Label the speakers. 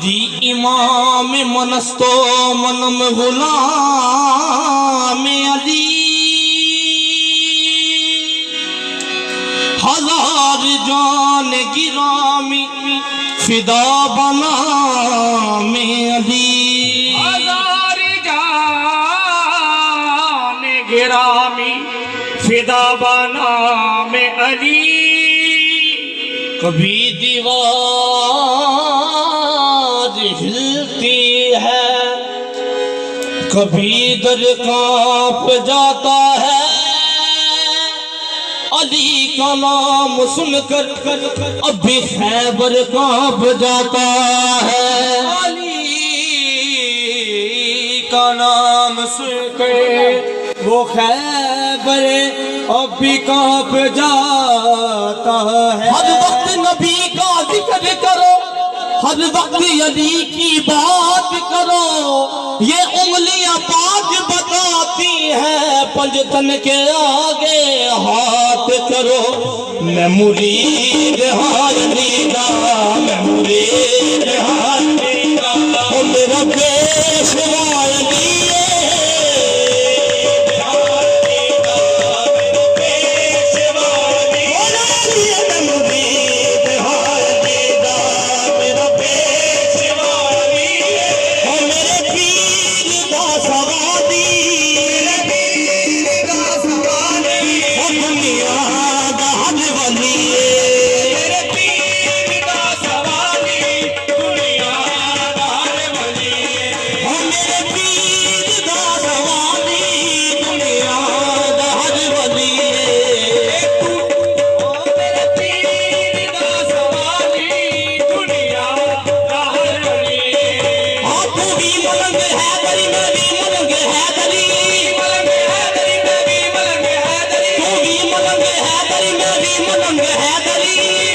Speaker 1: अहमदी इमाम मनस्तो मनम गुलाम अली हजार जान गिरामी फिदा बना में अली
Speaker 2: हजार जान गिरामी फिदा बना में अली
Speaker 1: कभी दीवार हिलती है कभी दर कांप जाता है अली का नाम सुनकर अब भी खैबर कांप जाता है
Speaker 2: अली का नाम सुनकर वो खैबर अब भी कांप जाता है।
Speaker 1: हर वक्त नबी का जिक्र करो हर वक्त अली की बात करो ये उंगलियां पाक बताती हैं पंजतन के आगे हाथ करो मैं मुरीद हाजरी दा मैं मुरीद हाजरी दा ओ मेरा पेशवा अली
Speaker 2: मलंग हैदरी